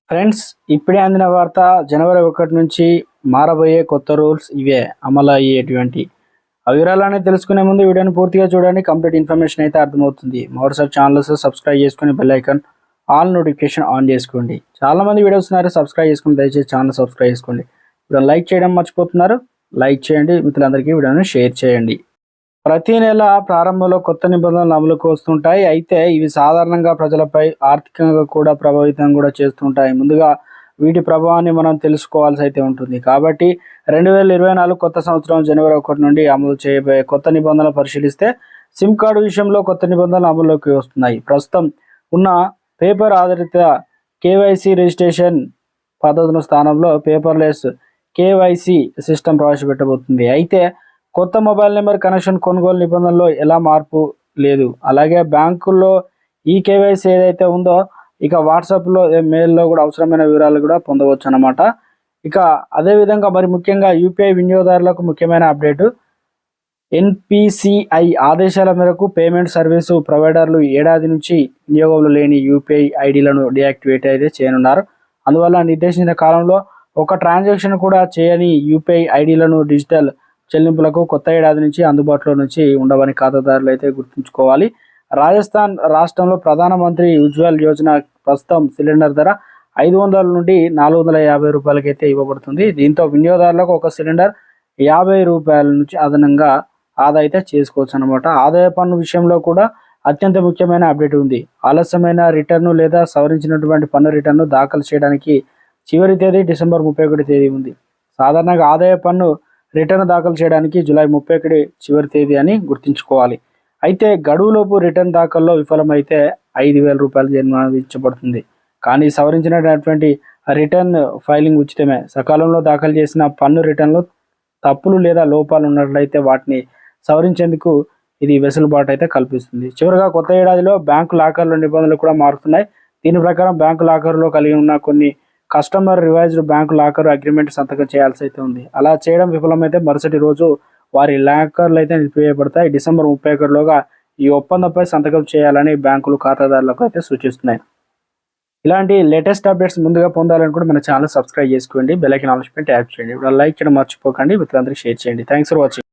Friends, ఇప్పుడే అందిన వార్త. జనవరి 1 నుంచి మారబోయే కొత్త రూల్స్ ఇవే అమలు అయ్యేటువంటి వివరాలనే తెలుసుకునే ముందు వీడియోని పూర్తిగా చూడండి. కంప్లీట్ ఇన్ఫర్మేషన్ అయితే అర్థమవుతుంది. మరోసారి ఛానల్స్ సబ్స్క్రైబ్ చేసుకుని bell icon all notification on చేసుకోండి. చాలా మంది వీడియోస్ ఉన్నారు, సబ్స్క్రైబ్ చేసుకుని దయచేసి ఛానల్ సబ్స్క్రైబ్ చేసుకోండి. వీడియో లైక్ చేయడం మర్చిపోతున్నారు. లైక్ చేయండి, మిత్రులందరికీ వీడియోని షేర్ చేయండి. ప్రతి నెల ప్రారంభంలో కొత్త నిబంధనలు అమలుకు వస్తుంటాయి. అయితే ఇవి సాధారణంగా ప్రజలపై ఆర్థికంగా కూడా ప్రభావితం కూడా చేస్తుంటాయి. ముందుగా వీటి ప్రభావాన్ని మనం తెలుసుకోవాల్సి అయితే ఉంటుంది. కాబట్టి 2024 కొత్త సంవత్సరం జనవరి 1 నుండి అమలు చేయబోయే కొత్త నిబంధనలు పరిశీలిస్తే సిమ్ కార్డు విషయంలో కొత్త నిబంధనలు అమల్లోకి వస్తున్నాయి. ప్రస్తుతం ఉన్న పేపర్ ఆధారిత కేవైసీ రిజిస్ట్రేషన్ పద్ధతుల స్థానంలో పేపర్లెస్ కేవైసీ సిస్టమ్ ప్రవేశపెట్టబోతుంది. అయితే కొత్త మొబైల్ నెంబర్ కనెక్షన్ కొనుగోలు నిబంధనల్లో ఎలా మార్పు లేదు. అలాగే బ్యాంకుల్లో ఈ కేవైసీ ఏదైతే ఉందో ఇక వాట్సాప్లో మెయిల్లో కూడా అవసరమైన వివరాలు కూడా పొందవచ్చు అన్నమాట. ఇక అదేవిధంగా మరి ముఖ్యంగా యూపీఐ వినియోగదారులకు ముఖ్యమైన అప్డేటు. ఎన్పిసిఐ ఆదేశాల మేరకు పేమెంట్ సర్వీసు ప్రొవైడర్లు ఏడాది నుంచి వినియోగంలో లేని యూపీఐ ఐడీలను డియాక్టివేట్ అయితే చేయనున్నారు. అందువల్ల నిర్దేశించిన కాలంలో ఒక ట్రాన్సాక్షన్ కూడా చేయని యూపీఐ ఐడీలను డిజిటల్ చెల్లింపులకు కొత్త ఏడాది నుంచి అందుబాటులో నుంచి ఉండవని ఖాతాదారులు అయితే గుర్తుంచుకోవాలి. రాజస్థాన్ రాష్ట్రంలో ప్రధానమంత్రి ఉజ్వల్ యోజన ప్రస్తుతం సిలిండర్ ధర 500 నుండి 450 రూపాయలకైతే ఇవ్వబడుతుంది. దీంతో వినియోగదారులకు ఒక సిలిండర్ 50 రూపాయల నుంచి అదనంగా ఆదా అయితే చేసుకోవచ్చు అనమాట. ఆదాయ పన్ను విషయంలో కూడా అత్యంత ముఖ్యమైన అప్డేట్ ఉంది. ఆలస్యమైన రిటర్ను లేదా సవరించినటువంటి పన్ను రిటర్ను దాఖలు చేయడానికి చివరి తేదీ డిసెంబర్ 31 తేదీ ఉంది. సాధారణంగా ఆదాయ పన్ను రిటర్న్ దాఖలు చేయడానికి జూలై 31 చివరి తేదీ అని గుర్తుంచుకోవాలి. అయితే గడువులోపు రిటర్న్ దాఖల్లో విఫలమైతే 5,000 రూపాయలు జరిమానా విధించబడుతుంది. కానీ సవరించినటువంటి రిటర్న్ ఫైలింగ్ ఉచితమే. సకాలంలో దాఖలు చేసిన పన్ను రిటర్న్లో తప్పులు లేదా లోపాలు ఉన్నట్లయితే వాటిని సవరించేందుకు ఇది వెసులుబాటు అయితే కల్పిస్తుంది. చివరిగా కొత్త ఏడాదిలో బ్యాంకు లాకర్ల నిబంధనలు కూడా మారుతున్నాయి. దీని ప్రకారం బ్యాంకు లాకర్లో కలిగి ఉన్న కొన్ని customer revised bank locker agreement సంతకం చేయాల్సి అయితే ఉంది. అలా చేయడం విఫలమైతే మరుసటి రోజు వారి లాకర్లు అయితే నిలిపివేయబడతాయి. డిసెంబర్ 31లోగా ఈ ఒప్పందంపై సంతకం చేయాలని బ్యాంకులు ఖాతాదారులకు అయితే సూచిస్తున్నాయి. ఇలాంటి లేటెస్ట్ అప్డేట్స్ ముందుగా పొందాలనుకుంటే మన ఛానల్ సబ్స్క్రైబ్ చేసుకోండి, బెల్ ఐకాన్ ఆల్ ట్యాప్ చేయండి. ఇప్పుడు లైక్ చేయడం మర్చిపోకండి, మిత్రులందరికీ షేర్ చేయండి. Thanks for watching.